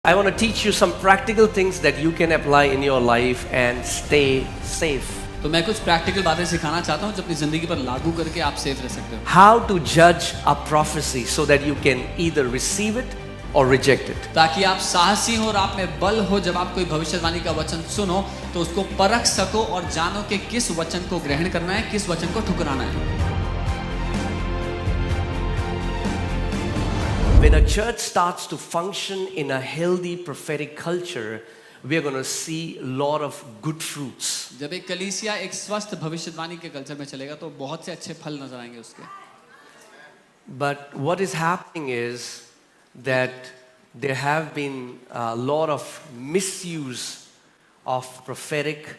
I want to teach you some practical things that you can apply in your life and stay safe. तो मैं कुछ practical बातें सिखाना चाहता हूँ जो अपनी जिंदगी पर लागू करके आप सेफ रह सकते हो. How to judge a prophecy so that you can either receive it or reject it. ताकि आप साहसी हो और आप में बल हो. जब आप कोई भविष्यवाणी का वचन सुनो तो उसको परख सको और जानो कि किस वचन को ग्रहण करना है, किस वचन को ठुकराना है. When a church starts to function in a healthy prophetic culture, we are going to see a lot of good fruits. जब एक कलीसिया एक स्वस्थ भविष्यवाणी के कल्चर में चलेगा तो बहुत से अच्छे फल नजर आएंगे उसके. But what is happening is that there have been a lot of misuse of prophetic,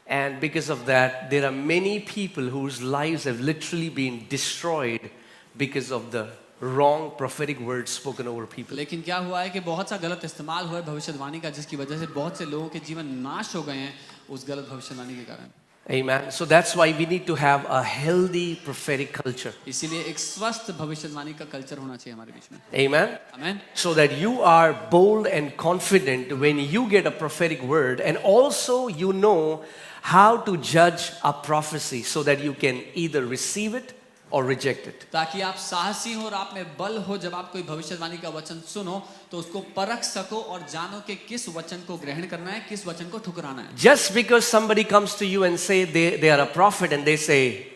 and because of that there are many people whose lives have literally been destroyed because of the wrong prophetic words spoken over people. लेकिन क्या हुआ है कि बहुत सा गलत इस्तेमाल हुआ है भविष्यवाणी का, जिसकी वजह से बहुत से लोगों के जीवन नाश हो गए हैं उस गलत भविष्यवाणी के कारण. Amen. So that's why we need to have a healthy prophetic culture. इसीलिए एक स्वस्थ भविष्यवाणी का कल्चर होना चाहिए हमारे बीच में. Amen. Amen. So that you are bold and confident when you get a prophetic word, and also you know how to judge a prophecy so that you can either receive it or reject it. ताकि आप साहसी हो और आप में बल हो. जब आप कोई भविष्यवाणी का वचन सुनो तो उसको परख सको और जानो कि किस वचन को ग्रहण करना है, किस वचन को ठुकराना है. Just because somebody comes to you and say they are a prophet and they say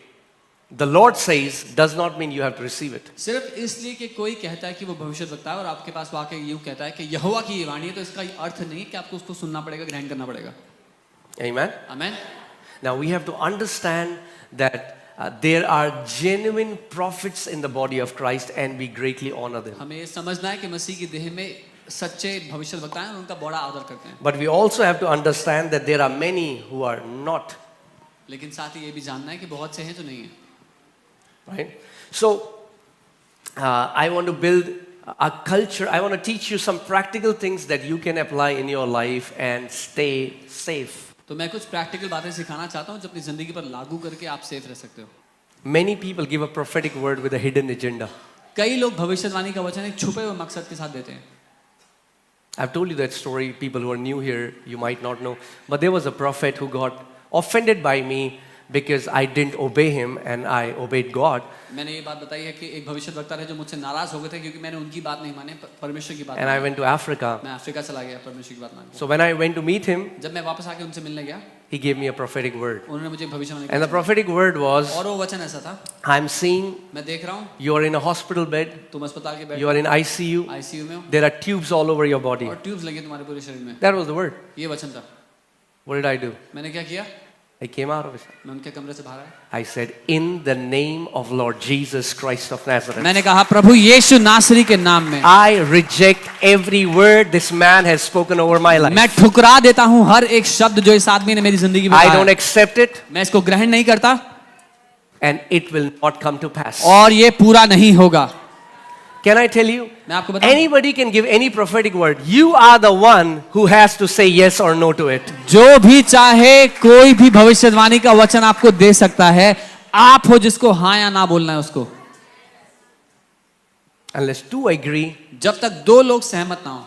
the Lord says does not mean you have to receive it. सिर्फ इसलिए कि कोई कहता है कि वो भविष्यवक्ता है और आपके पास आके यूं कहता है कि यहोवा की ये वाणी है, तो इसका अर्थ नहीं कि आपको उसको सुनना पड़ेगा, ग्रहण करना पड़ेगा. Amen. Amen. Now we have to understand that there are genuine prophets in the body of Christ and we greatly honor them. हमें ये समझना है कि मसीह की देह में सच्चे भविष्यवक्ता हैं और उनका बड़ा आदर करते हैं. But we also have to understand that there are many who are not. लेकिन साथ ही ये भी जानना है कि बहुत से हैं जो नहीं है. Right? So I want to build a culture. I want to teach you some practical things that you can apply in your life and stay safe. तो मैं कुछ प्रैक्टिकल बातें सिखाना चाहता हूँ जो अपनी जिंदगी पर लागू करके आप सेफ रह सकते हो. Many people give a prophetic word with a hidden agenda. कई लोग भविष्यवाणी का वचन एक छुपे हुए मकसद के साथ देते हैं. I've told you that story. People who are new here, you might not know. But there was a prophet who got offended by me because I didn't obey him and I obeyed God. मैंने ये बात बताई है कि एक भविष्यवक्ता थे जो मुझसे नाराज हो गए थे क्योंकि मैंने उनकी बात नहीं मानी, परमेश्वर की बात. And I went to Africa. मैं अफ्रीका चला गया परमेश्वर की बात मानकर. So when I went to meet him, जब मैं वापस आके उनसे मिलने गया, he gave me a prophetic word. उन्होंने मुझे भविष्यवाणी And the prophetic word was, और वो वचन ऐसा था, I'm seeing मैं देख रहा हूँ you are in a hospital bed, तुम अस्पताल के bed you are in ICU, ICU में हो there are tubes all over your body. और ट्यूब्स लगे तुम्हारे पूरे शरीर में. That was the word. ये वचन था. What did I do? मैंने क्या किया? I came out of it. मैं उनके कमरे से बाहर आया. I said, in the name of Lord Jesus Christ of Nazareth, मैंने कहा प्रभु यीशु नासरी के नाम में I reject every word this man has spoken over my life. मैं ठुकरा देता हूँ हर एक शब्द जो इस आदमी ने मेरी जिंदगी में I कहा don't है. accept it मैं इसको ग्रहण नहीं करता and it will not come to pass. और ये पूरा नहीं होगा. Can I tell you? मैं आपको बताऊं, Anybody can give any prophetic word. You are the one who has to say yes or no to it. जो भी चाहे कोई भी भविष्यवाणी का वचन आपको दे सकता है. आप हो जिसको हाँ या ना बोलना है उसको. Unless two agree. जब तक दो लोग सहमत ना हो.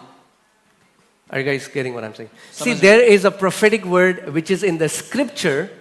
Are you guys getting what I'm saying? See, समझ रहे? there is a prophetic word which is in the scripture,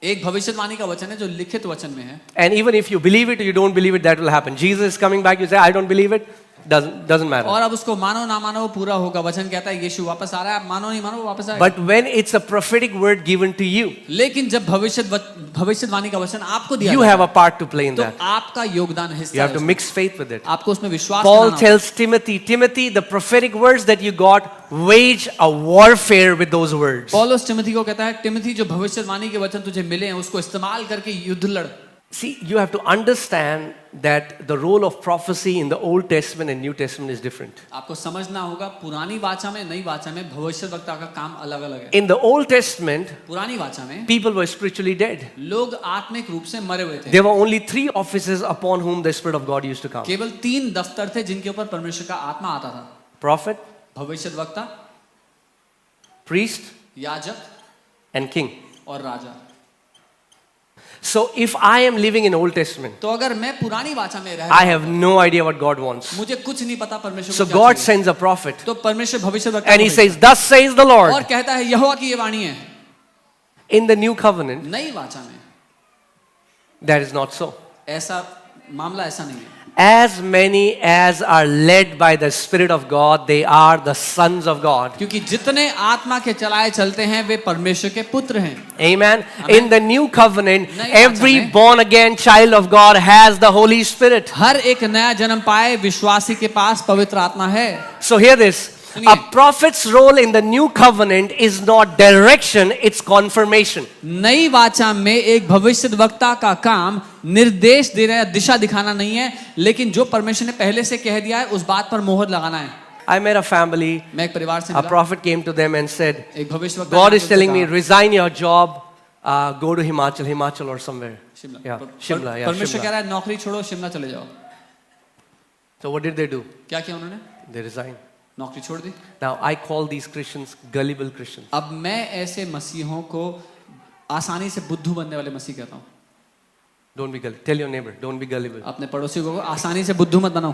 एक भविष्यवाणी का वचन है जो लिखित वचन में है. and even if you believe it or you don't believe it, that will happen. Jesus is coming back, you say, I don't believe it. Doesn't matter. और अब उसको मानो ना मानो वो पूरा होगा. वचन कहता है यीशु वापस आ रहा है, आप मानो नहीं मानो वो वापस आएगा. But when it's a prophetic word given to you, लेकिन जब भविष्यवाणी का वचन आपको दिया you जाता have है, a part to play in तो that. आपका योगदान You हिस्सा have है to उसमें. mix faith with it. आपको उसमें विश्वास Paul बनाना होगा. tells Timothy, the prophetic words that you got, wage a warfare with those words. पौलुस टिमोथी को कहता है, टिमोथी जो भविष्यवाणी के वचन तुझे मिले हैं उसको इस्तेमाल करके युद्ध लड़. See, you have to understand that the role of prophecy in the Old Testament and New Testament is different. आपको समझना होगा पुरानी वाचा में नई वाचा में भविष्यवक्ता का काम अलग-अलग है. In the Old Testament, पुरानी वाचा में people were spiritually dead. लोग आत्मिक रूप से मरे हुए थे. There were only 3 offices upon whom the Spirit of God used to come. केवल 3 दफ्तर थे जिनके ऊपर परमेश्वर का आत्मा आता था. Prophet, भविष्यवक्ता, priest, याजक and king. और राजा. So if I am living in Old Testament, तो अगर मैं पुरानी वाचा में रह I have no idea what God wants. मुझे कुछ नहीं पता परमेश्वर So को क्या God चाहिए। sends a prophet तो परमेश्वर भविष्यवक्ता and he को says, "Thus says the भेजता है। और Lord." कहता है यहोवा की ये वाणी है। In the new covenant, नई वाचा में that is not so. ऐसा मामला ऐसा नहीं है। As many as are led by the Spirit of God, they are the sons of God. क्योंकि जितने आत्मा के चलाए चलते हैं वे परमेश्वर के पुत्र हैं। Amen. Amen. In the new covenant, नई वाचा every में born again child of God has the Holy Spirit. हर एक नया जन्म पाए विश्वासी के पास पवित्र आत्मा है। So hear this. सुनिए। A prophet's role in the new covenant is not direction, it's confirmation. नई वाचा में एक भविष्यद्वक्ता का काम निर्देश देना या दिशा दिखाना नहीं है, लेकिन जो परमेश्वर ने पहले से कह दिया है उस बात पर मोहर लगाना है। I met a family, मैं एक परिवार से a मिला, prophet came to them and said, एक भविष्यद्वक्ता God ने is उनसे telling me, कहा, resign your job, go to Himachal or somewhere. Shimla Yeah, Shimla, yeah, परमेश्वर कह Shimla. रहा है नौकरी छोड़ो शिमला चले जाओ। So what did they do? क्या किया उन्होंने? They resigned. नौकरी छोड़ दी। Now I call these Christians gullible Christians. अब मैं ऐसे मसीहों को आसानी से बुद्धू बनने वाले मसीह कहता हूँ। Don't be gullible. Tell your neighbor, don't be gullible. अपने पड़ोसी को आसानी से बुद्धू मत बनाओ।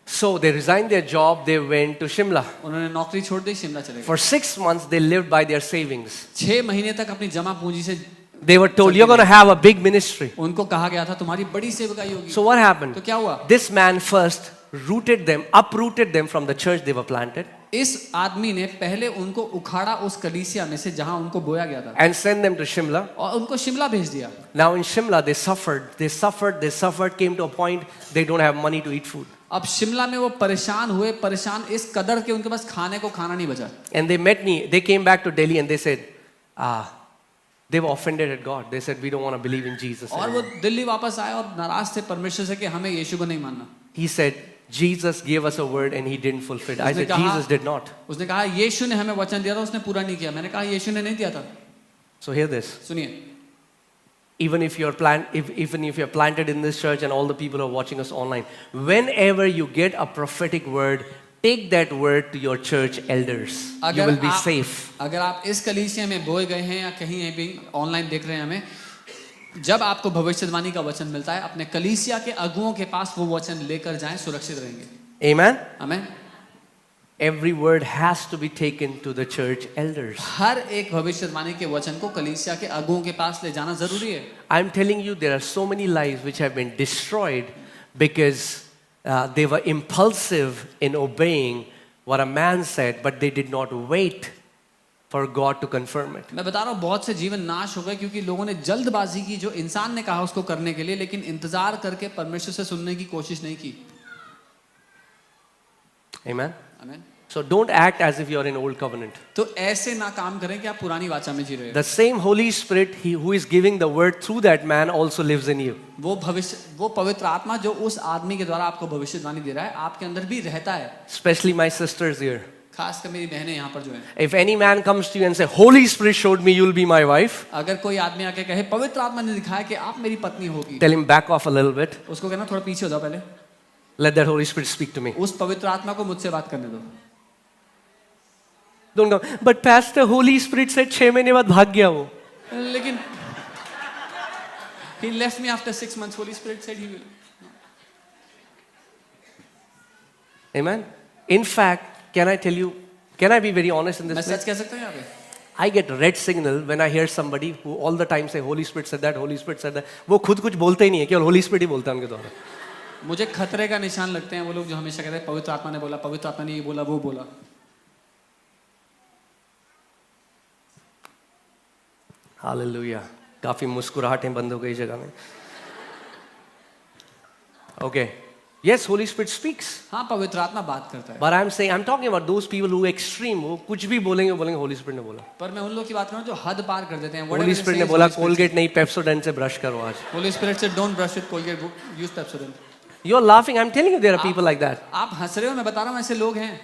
So they resigned their job, they went to Shimla. उन्होंने नौकरी छोड़ दी, शिमला चले गए। For 6 months they lived by their savings. 6 महीने तक अपनी जमा पूंजी से They were told, you're going to have a big ministry. उनको कहा गया था तुम्हारी बड़ी सेवकाई होगी। So what happened? तो क्या हुआ? This man first uprooted them from the church they were planted इस आदमी ने पहले उनको उखाड़ा उस कलीसिया में से जहां उनको बोया गया था and sent them to Shimla. और उनको शिमला भेज दिया। Now in Shimla they suffered, came to a point they don't have money to eat food. अब शिमला में वो परेशान इस कदर के उनके पास खाने को खाना नहीं बचा। And they came back to Delhi and they said, they were offended at God. They said, we don't want to believe in Jesus और वो anymore. दिल्ली वापस आए और नाराज थे परमेश्वर से कि हमें यीशु को नहीं मानना। He said, Jesus gave us a word and he didn't fulfill it. I उसने said, कहा- Jesus did not. उसने कहा यीशु ने हमें वचन दिया था उसने पूरा नहीं किया। मैंने कहा यीशु ने नहीं दिया था। So hear this. सुनिए, Even if you're planted in this church and all the people who are watching us online, whenever you get a prophetic word, take that word to your church elders. You will be safe. अगर आप इस कलीसिया में बोए गए हैं या कहीं भी ऑनलाइन देख रहे हैं हमें, जब आपको भविष्यवाणी का वचन मिलता है अपने कलीसिया के अगुओं के पास वो वचन लेकर जाएं, सुरक्षित रहेंगे। Amen? आमीन। Every word has to be taken to the church elders. हर एक भविष्यवाणी के वचन को कलीसिया के अगुओं के पास ले जाना जरूरी है। I'm telling you, there are so many lives which have been destroyed because they were impulsive in obeying what a man said, but they did not wait for God to confirm it. मैं बता रहा हूँ बहुत से जीवन नाश हो गए क्योंकि लोगों ने जल्दबाजी की जो इंसान ने कहा उसको करने के लिए, लेकिन इंतजार करके परमेश्वर से सुनने की कोशिश नहीं की। Amen? आमीन। So don't act as if you're in old covenant. तो ऐसे ना काम करें कि आप पुरानी वाचा में जी रहे हो। The same Holy Spirit, who is giving the word through that man, also lives in you. वो पवित्र आत्मा जो उस आदमी के द्वारा आपको भविष्यवाणी दे रहा है आपके अंदर भी रहता है। Especially my sisters here. खासकर मेरी बहनें यहाँ पर जो हैं। If any man comes to you and say, Holy Spirit showed me you'll be my wife, अगर कोई आदमी आके कहे पवित्र आत्मा ने दिखाया कि आप मेरी पत्नी होगी, tell him back off a little bit. उसको कहना थोड़ा पीछे हो जाओ पहले, Let that Holy Spirit speak to me. उस पवित्र आत्मा को मुझसे बात करने दो। Don't go, but Pastor, Holy Spirit said 6 महीने बाद भाग गया वो. लेकिन he left me after 6 months. Holy Spirit said he will. Amen? In fact, can I be very honest in मैं this सच place? कह सकता हूँ यहाँ पे? I get red signal when I hear somebody who all the time say, Holy Spirit said that, Holy Spirit said that. वो खुद कुछ बोलते ही नहीं है, केवल Holy Spirit ही बोलता है उनके द्वारा. मुझे खतरे का निशान लगते हैं वो लोग जो हमेशा कहते हैं पवित्र आत्मा ने बोला, पवित्र आत्मा ने ये बोला, वो बोला। Hallelujah. काफी मुस्कुराहटें बंद हो गई जगह में. Okay. Yes, Holy Spirit speaks. हाँ, पवित्र आत्मा बात करता है। But I'm talking about those people who extreme, वो कुछ भी बोलेंगे Holy Spirit ने बोला. पर मैं उन लोग की बात कर रहा हूँ जो हद पार कर देते हैं। Holy Spirit ने बोला Colgate नहीं Pepsodent से brush करो आज. Holy Spirit said don't brush with Colgate, use Pepsodent. You're laughing. I'm telling you there are people like that. आप हंस रहे हो, मैं बता रहा हूँ ऐसे लोग हैं।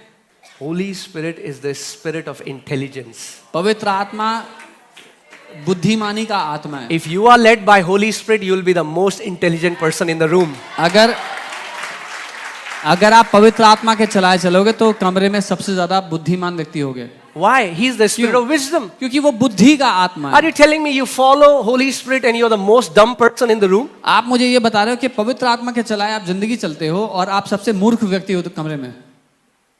Holy Spirit is the spirit of intelligence. पवित्र आत्मा बुद्धिमानी का आत्मा है। If you are led by Holy Spirit, you will be the most intelligent person in the room. अगर आप पवित्र आत्मा के चलाए चलोगे तो कमरे में सबसे ज्यादा बुद्धिमान व्यक्ति होगे। Why? He's the spirit of wisdom. क्योंकि वो बुद्धि का आत्मा Are है। you telling me you follow Holy Spirit and you're the most dumb person in the room? आप मुझे ये बता रहे हो कि पवित्र आत्मा के चलाए आप जिंदगी चलते हो और आप सबसे मूर्ख व्यक्ति हो तो कमरे में।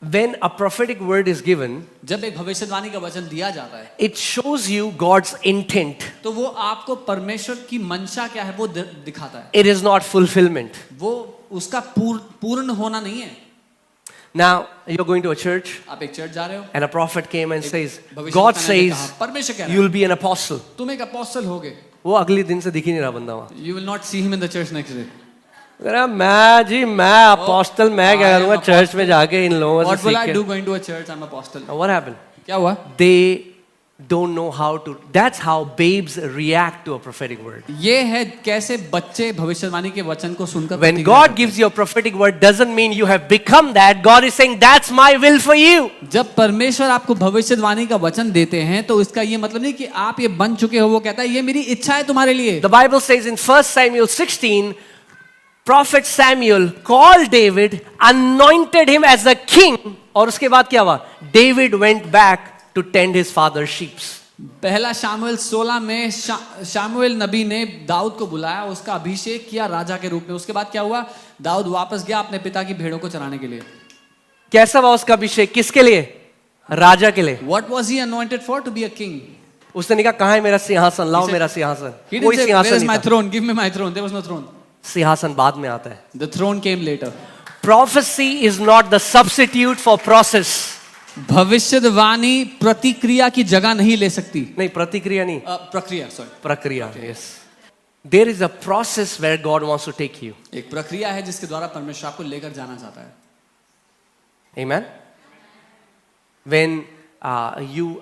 When a prophetic word is given, जब एक भविष्यवाणी का वचन दिया जाता है it shows you God's intent. तो वो आपको परमेश्वर की मंशा क्या है वो दिखाता है। It is not fulfillment. वो उसका पूर्ण होना नहीं है। Now, you're going to a church आप एक चर्च जा रहे हो and a prophet came and says, भविष्यवाणी God ने says, कहा, परमेश्वर कह रहा you'll be an apostle. है तुम एक अपोस्टल होगे। वो अगले दिन से दिख ही नहीं रहा बंदा वहाँ। You will not see him in the church next day. कह रहा, मैं अपोस्टल मैं क्या I am करूँगा apostle. चर्च में जाके इन लोगों What से will सीख I के। do going to a church? I'm apostle. Now, what happened? क्या हुआ? They don't know how to. That's how babes react to a prophetic word. ये है कैसे बच्चे भविष्यवाणी के वचन को सुनकर When प्रतिक्रिया God करते gives you a prophetic word, doesn't mean you have become that. God is saying, that's my will for you. हैं। जब परमेश्वर आपको भविष्यवाणी का वचन देते हैं तो इसका ये मतलब नहीं कि आप ये बन चुके हो। वो कहता है ये मेरी इच्छा है तुम्हारे लिए। The Bible says in 1 Samuel 16, Prophet Samuel called David, anointed him as a king. और उसके बाद क्या हुआ? David went back to tend his father's sheep. पहला शामुएल 16 में शामुएल नबी ने दाऊद को बुलाया, उसका अभिषेक किया राजा के रूप में। उसके बाद क्या हुआ? दाऊद वापस गया अपने पिता की भेड़ों को चराने के लिए। कैसा हुआ उसका अभिषेक? किसके लिए? राजा के लिए। What was he anointed for? To be a king. उसने नहीं कहा कहाँ है मेरा सिंहासन, लाओ मेरा सिंहासन। He कोई didn't say, where सिंहासन is my नहीं था। throne? Give me my throne. There was no throne. सिंहासन बाद में आता है। The throne came later. Prophecy is not the substitute for process. भविष्यवाणी प्रतिक्रिया की जगह नहीं ले सकती। नहीं, प्रतिक्रिया नहीं, प्रक्रिया, सॉरी, प्रक्रिया। Yes. There is a process where God wants to take you. एक प्रक्रिया है जिसके द्वारा परमेश्वर आपको लेकर जाना चाहता है। Amen. When you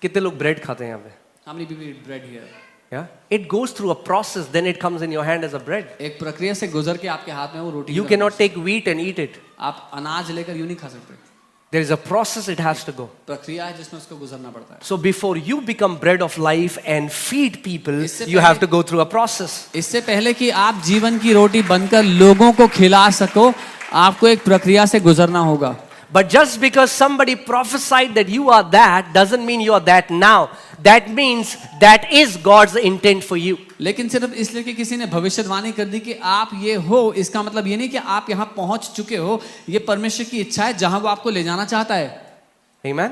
कितने लोग ब्रेड खाते हैं यहाँ पे? How many people eat bread here? Yeah. It goes through a process, then it comes in your hand as a bread. एक प्रक्रिया से गुजर के आपके हाथ में वो रोटी। You cannot take wheat and eat it. आप अनाज लेकर यूं नहीं खा सकते। There is a process it has to go. प्रक्रिया है जिसमें उसको गुजरना पड़ता है। So before you become bread of life and feed people, इससे you पहले- have to go through a process. इससे पहले कि आप जीवन की रोटी बनकर लोगों को खिला सको, आपको एक प्रक्रिया से गुजरना होगा। But just because somebody prophesied that you are that doesn't mean you are that now. That means that is God's intent for you. लेकिन सिर्फ इसलिए कि किसी ने भविष्यवाणी कर दी कि आप ये हो, इसका मतलब ये नहीं कि आप यहाँ पहुंच चुके हो। ये परमेश्वर की इच्छा है जहां वो आपको ले जाना चाहता है। Amen.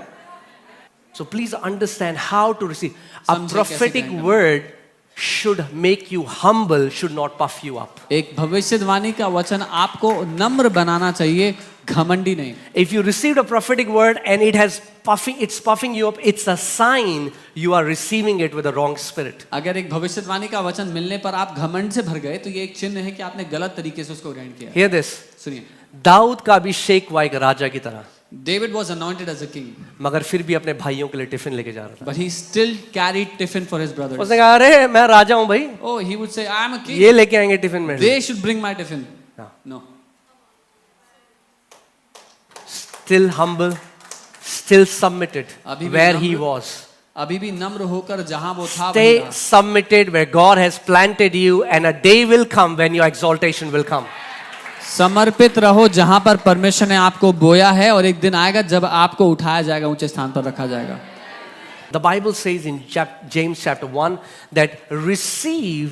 So please understand how to receive. A समझे कैसे prophetic ग्रहण करना। word should make you humble, should not puff you up. एक भविष्यवाणी का वचन आपको नम्र बनाना चाहिए, घमंडी नहीं। If you received a prophetic word and it's puffing you up, it's a sign you are receiving it with a wrong spirit. अगर एक भविष्यवाणी का वचन मिलने पर आप घमंड से भर गए तो ये एक चिन्ह है कि आपने गलत तरीके से उसको ग्रहण किया। Hear this. सुनिए, दाऊद का अभिषेक हुआ एक राजा की तरह, David was anointed as a king, मगर फिर भी अपने भाइयों के लिए टिफिन लेके जा रहा था। but he still carried tiffin for his brothers. उसने कहा अरे मैं राजा हूं भाई, Oh, he would say, I am a king. ये लेके आएंगे टिफिन में। They should bring my tiffin. हाँ। No. Still humble, still submitted अभी भी where he नम्र- was. अभी भी नम्र होकर जहां वो था वहीं Stay रहा। submitted where God has planted you, and a day will come when your exaltation will come. समर्पित रहो जहां पर परमेश्वर ने आपको बोया है, और एक दिन आएगा जब आपको उठाया जाएगा, ऊंचे स्थान पर रखा जाएगा। The Bible says in James chapter 1 that receive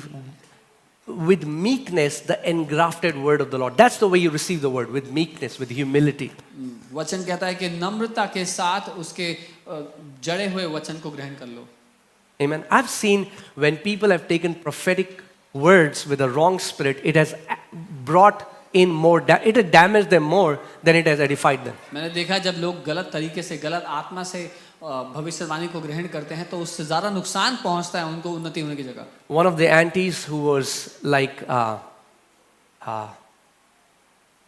with meekness the engrafted word of the Lord. That's the way you receive the word, with meekness, with humility. वचन कहता है कि नम्रता के साथ उसके जड़े हुए वचन को ग्रहण कर लो। Amen. I've seen when people have taken prophetic words with a wrong spirit, it has brought in more, it has damaged them more than it has edified them. मैंने देखा जब लोग गलत तरीके से, गलत आत्मा से भविष्यवाणी को ग्रहण करते हैं तो उससे ज्यादा नुकसान पहुंचता है उनको उन्नति होने की जगह। One of the aunties who was like,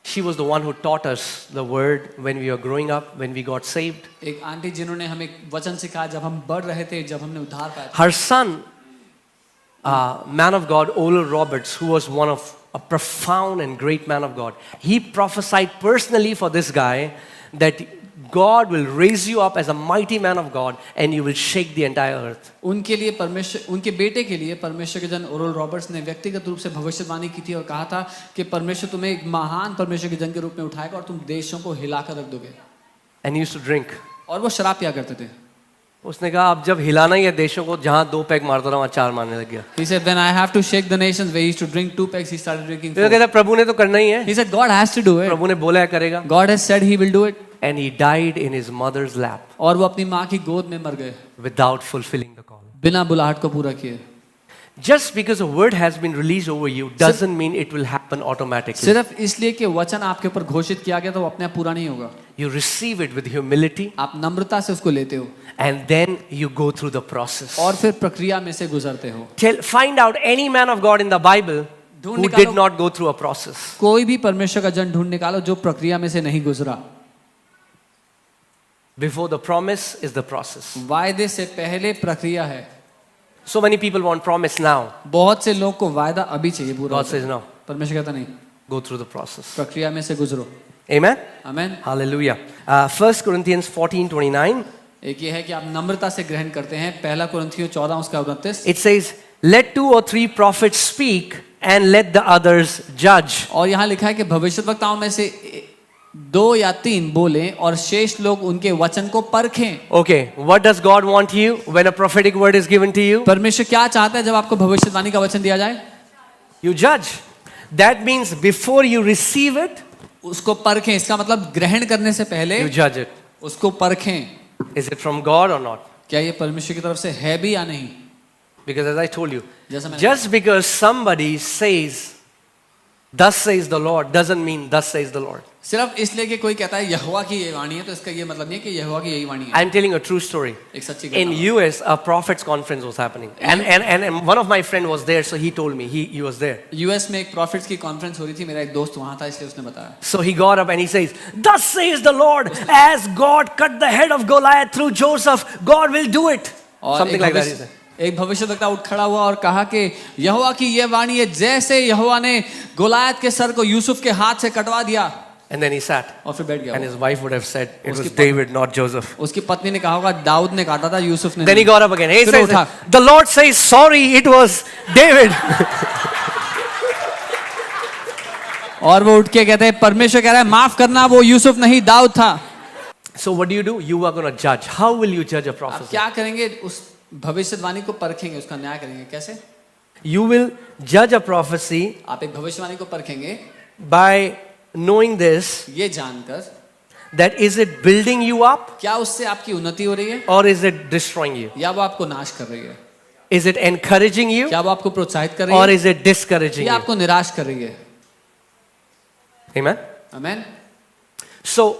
she was the one who taught us the word when we were growing up, when we got saved. एक आंटी जिन्होंने हमें वचन सिखाया जब हम बढ़ रहे थे, जब हमने उद्धार पाया था। Her son, man of God, Oral Roberts, who was one of a profound and great man of God, he prophesied personally for this guy that God will raise you up as a mighty man of God and you will shake the entire earth. उनके लिए परमेश्वर, उनके बेटे के लिए परमेश्वर के जन ओरल रॉबर्ट्स ने व्यक्तिगत रूप से भविष्यवाणी की थी और कहा था कि परमेश्वर तुम्हें एक महान परमेश्वर के जन के रूप में उठाएगा और तुम देशों को हिलाकर रख दोगे. And he used to drink. और वो शराब पिया करते थे. उसने कहा अब जब हिलाना ही है देशों को, जहां 2 पैग मारता रहा वहां 4 मारने लग गया. He said when I have to shake the nations, where he used to drink 2 pegs, he started drinking 4. तो कहता प्रभु ने तो करना ही है. He said God has to do it. प्रभु ने बोला है करेगा. God has said he will do it. And he died in his mother's lap और वो अपनी माँ की गोद में मर गए without fulfilling the call. बिना बुलाहट को पूरा किए. Just because a word has been released over you doesn't mean it will happen automatically. सिर्फ इसलिए कि वचन आपके ऊपर घोषित किया गया तो वो अपने आप पूरा नहीं होगा. You receive it with humility आप नम्रता से उसको लेते हो and then you go through the process. और फिर प्रक्रिया में से गुजरते हो. Find out any man of God in the Bible ढूंढ who निकालो. did not go through a process. कोई भी परमेश्वर का जन ढूंढ निकालो जो प्रक्रिया में से नहीं गुजरा. Before the promise is the process. वायदे से पहले प्रक्रिया है. So many people want promise now. बहुत से लोग को वायदा अभी चाहिए पूरा. God says no. परमेश्वर कहता नहीं, Go through the process. प्रक्रिया में से गुजरो. Amen. आमेन. Hallelujah. 1 Corinthians 14:29. एक ये है कि आप नम्रता से ग्रहण करते हैं. पहला कुरिन्थियों 14 उसका 29. It says, "Let 2 or 3 prophets speak and let the others judge." और यहाँ लिखा है कि भविष्यद्वक्ताओं में से 2 या 3 बोले और शेष लोग उनके वचन को परखें. Okay, what does God want you when a prophetic word is given to you? परमेश्वर क्या चाहता है जब आपको भविष्यवाणी का वचन दिया जाए? You judge. That means before you receive it, उसको परखें. इसका मतलब ग्रहण करने से पहले you judge it. उसको परखें. Is it from God or not? क्या ये परमेश्वर की तरफ से है भी या नहीं? Because as I told you, जैसा मैंने just because somebody says, "Thus says the Lord," doesn't mean "Thus says the Lord." सिर्फ इसलिए कि कोई कहता है यहोवा की ये वाणी है तो इसका ये मतलब नहीं है कि यहोवा की यही वाणी है. I'm telling a true story. एक सच्ची In घटना. US, a prophets conference was happening, and one of my friend was there, so he told me he was there. US में एक प्रॉफिट्स की कॉन्फ्रेंस हो रही थी. मेरा एक दोस्त वहां था इसलिए उसने बताया. So he got up and he says, "Thus says the Lord, as God cut the head of Goliath through Joseph, God will do it." और Something like that. He said. एक भविष्यद्वक्ता उठ खड़ा हुआ और कहा कि यहोवा की ये वाणी है जैसे यहोवा ने गोलायत के सर को यूसुफ के हाथ से कटवा दिया. And then he sat, और फिर बैठ and गया. his wife would have said, "It was उसकी David, not Joseph." उसकी पत्नी ने कहा होगा दाऊद ने काटा था, यूसुफ ने Then he नहीं. got up again. He फिर says, उठा. "The Lord says, sorry, it was David." और वो उठ के कहते हैं परमेश्वर कह रहा है माफ करना, वो यूसुफ नहीं दाऊद था. So what do? You are going to judge. How will you judge a आप prophecy? क्या करेंगे? उस भविष्यवाणी को परखेंगे, उसका न्याय करेंगे. कैसे? You will judge a prophecy आप एक भविष्यवाणी को परखेंगे by knowing this, ये जानकर that is it building you up क्या उससे आपकी उन्नति हो रही है or is it destroying you? या वो आपको नाश कर रही है. Is it encouraging you क्या वो आपको प्रोत्साहित कर रही or है is it discouraging या you? आपको निराश कर रही है. Amen. Amen. So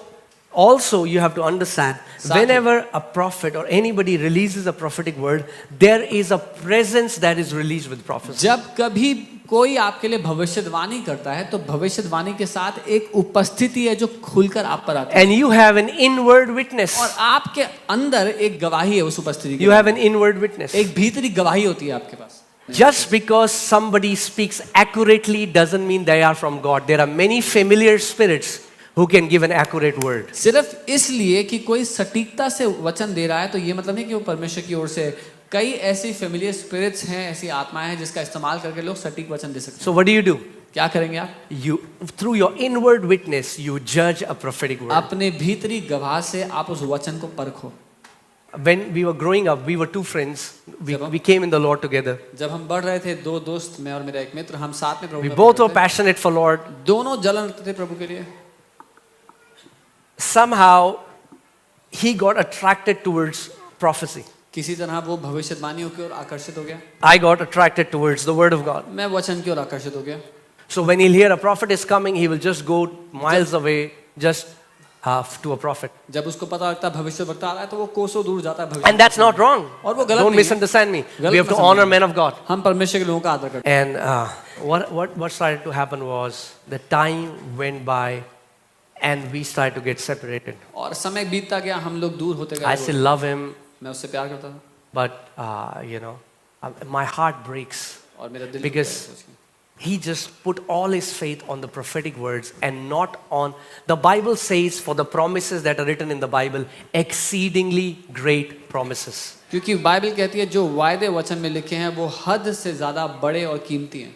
also you have to understand, साथ ही- whenever a prophet or anybody releases a prophetic word, there is a presence that is released with prophecy. जब कभी कोई आपके लिए भविष्यवाणी करता है तो भविष्यवाणी के साथ एक उपस्थिति है जो खुलकर आप पर आती है. And you have an inward witness. और आपके अंदर एक गवाही है उस उपस्थिति की. You have an inward witness. एक भीतरी गवाही होती है आपके पास. Just because somebody speaks accurately doesn't mean they are from God. There are many familiar spirits who can give an accurate word. सिर्फ इसलिए कि कोई सटीकता से वचन दे रहा है तो ये मतलब नहीं कि वो परमेश्वर की ओर से. कई ऐसी फेमिलियर स्पिरिट्स हैं, ऐसी आत्माएं हैं जिसका इस्तेमाल करके लोग सटीक वचन दे सकते हैं. So what do? क्या करेंगे आप? You, through your inward witness, you judge a prophetic word. अपने भीतरी गवाह से आप उस वचन को परखो. When we were growing up, we were 2 friends. We came in the Lord together. जब हम बढ़ रहे थे 2 दोस्त, मैं और मेरा एक मित्र, हम साथ में प्रभु We में both were पढ़ते थे. passionate for Lord. दोनों जलन रखते थे प्रभु के लिए. Somehow, he got attracted towards prophecy. किसी तरह वो भविष्यवाणियों की ओर आकर्षित हो गया. I got attracted towards the word of God. मैं वचन की ओर आकर्षित हो गया. So when he'll hear a prophet is coming, he will just go miles away just to a prophet. जब उसको पता लगता है भविष्यवक्ता आ रहा है तो वो कोसों दूर जाता है. And that's not wrong. और वो गलत Don't नहीं है. misunderstand me. गलत We have to मत honor समझिए. men of God. हम परमेश्वर के लोगों का आदर करते हैं. And what started to happen was the time went by and we started to get separated. और समय बीतता गया, हम लोग दूर होते I गए. still love him, मैं उससे प्यार करता था but my heart breaks और मेरा दिल Because- टूटा है सोच के. he just put all his faith on the prophetic words and not on, the Bible says for the promises that are written in the Bible, exceedingly great promises. क्योंकि Bible कहती है जो वायदे वचन में लिखे हैं वो हद से ज्यादा बड़े और कीमती हैं.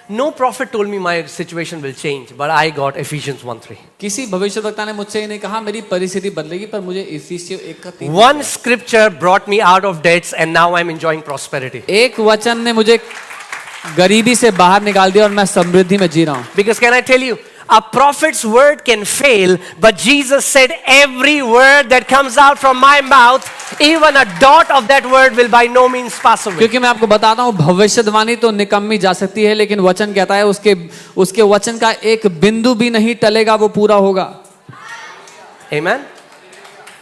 No prophet told me my situation will change, but I got Ephesians 1:3. किसी भविष्यवक्ता ने मुझसे ये नहीं कहा मेरी परिस्थिति बदलेगी, पर मुझे इफिसियों 1:3 One scripture brought me out of debts and now I'm enjoying prosperity. एक वचन ने मुझे गरीबी से बाहर निकाल दिया और मैं समृद्धि में जी रहा हूं. Because can I tell you, a prophet's word can fail, but Jesus said every word that comes out from my mouth, even a dot of that word will by no means pass away. क्योंकि मैं आपको बताता हूं भविष्यवाणी तो निकम्मी जा सकती है, लेकिन वचन कहता है उसके वचन का एक बिंदु भी नहीं टलेगा, वो पूरा होगा. Amen.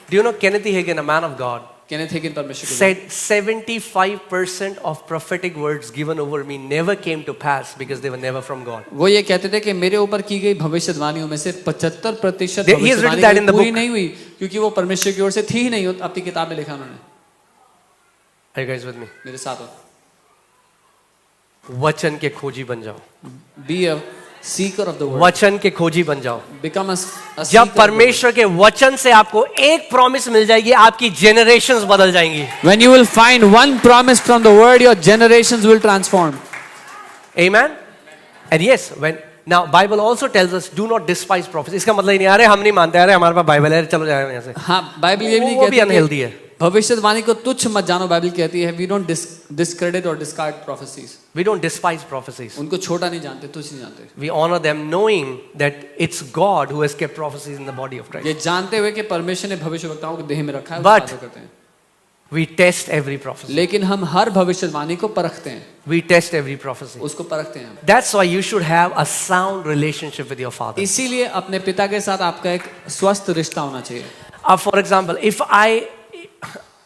Do you know Kenneth Hagin, a man of God, Kenneth Hagin परमेश्वर के said 75% of prophetic words given over me never came to pass because they were never from God. वो ये कहते थे कि मेरे ऊपर की गई भविष्यवाणियों में से 75% He has written that in the पूरी book. नहीं हुई क्योंकि वो परमेश्वर की ओर से थी ही नहीं. अपनी किताब में लिखा उन्होंने. Are you guys with me? मेरे साथ हो. वचन के खोजी बन जाओ. Be a seeker of the word. वचन के खोजी बन जाओ. Become a जब seeker of the परमेश्वर के वचन से आपको एक प्रॉमिस मिल जाएगी, आपकी जनरेशंस बदल जाएंगी. word. When you will find one promise from the word, your generations will transform. Amen. And yes, when now Bible also tells us do not despise prophecy. इसका मतलब ये नहीं अरे हम नहीं मानते, अरे हमारे पास बाइबल है, चलो जाए यहाँ से. हाँ, बाइबल ये भी नहीं वो भी कहती अनहेल्दी है. कि भविष्यवाणी को तुच्छ मत जानो. बाइबल कहती है we don't discredit or discard prophecies. We don't despise prophecies. उनको छोटा नहीं जानते, तुच्छ नहीं जानते. We honor them knowing that it's God who has kept prophecies in the body of Christ. ये जानते हुए कि परमेश्वर ने भविष्यवक्ताओं को देह में रखा है, But- उसका आदर करते हैं. We test every prophecy. लेकिन हम हर भविष्यवाणी को परखते हैं, We test every prophecy. उसको परखते हैं. That's why you should have a sound relationship with your father. इसीलिए अपने पिता के साथ आपका एक स्वस्थ रिश्ता होना चाहिए. For example,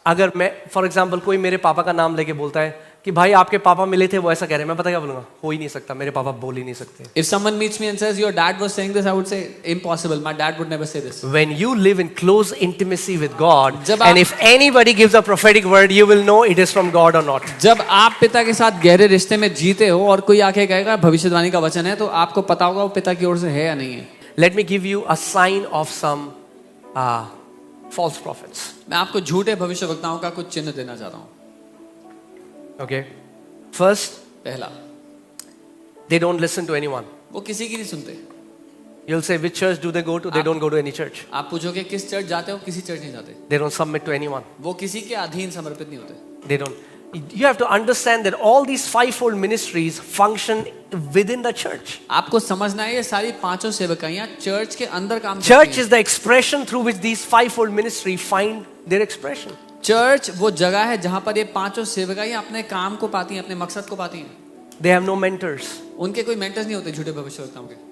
अगर मैं फॉर एग्जाम्पल कोई मेरे पापा का नाम लेके बोलता है कि भाई आपके पापा मिले थे, वो ऐसा कह रहे हैं, मैं पता क्या बोलूंगा, हो ही नहीं सकता, मेरे पापा बोल ही नहीं सकते. If someone meets me and says your dad was saying this, I would say impossible. My dad would never say this. When you live in close intimacy with God, जब and आप- if anybody gives a prophetic word, you will know it is from God or not. जब आप पिता के साथ गहरे रिश्ते में जीते हो और कोई आके कहेगा भविष्यवाणी का वचन है, तो आपको पता होगा वो पिता की ओर से है या नहीं है. Let me give you a sign of some false prophets. मैं आपको झूठे भविष्यवक्ताओं का कुछ चिन्ह देना चाहता हूँ. Okay. First, पहला, they don't listen to anyone. वो किसी की नहीं सुनते. You'll say, which church do they go to? They don't go to any church. आप पूछोगे किस चर्च जाते हो, किसी चर्च नहीं जाते. They don't submit to anyone. वो किसी के अधीन समर्पित नहीं होते. They don't. You have to understand that all these fivefold ministries function within the church. आपको समझना है ये सारी पांचों सेवकाइयां चर्च के अंदर काम Church करती हैं. is the expression through which these fivefold ministry find their expression. Church वो जगह है जहां पर ये पांचों सेवकाइयां अपने काम को पाती हैं, अपने मकसद को पाती हैं. They have no mentors. उनके कोई मेंटर्स नहीं होते झूठे भविष्यवक्ताओं के.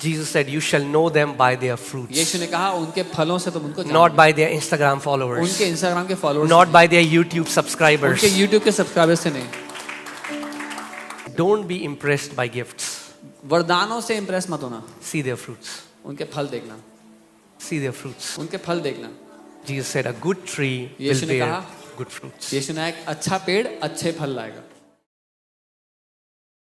Jesus said, you shall know them by their fruits. यीशु ने कहा उनके फलों से तुम उनको Not जानोगे. by their Instagram followers. उनके इंस्टाग्राम के followers, Not by their YouTube subscribers. उनके यूट्यूब के सब्सक्राइबर्स से नहीं. Don't be impressed by gifts. वरदानों से इंप्रेस मत होना, See their fruits. उनके फल देखना. See their fruits. उनके फल देखना. Jesus said, a good tree will यीशु ने bear कहा, good fruits. यीशु ने एक अच्छा पेड़ अच्छे फल लाएगा.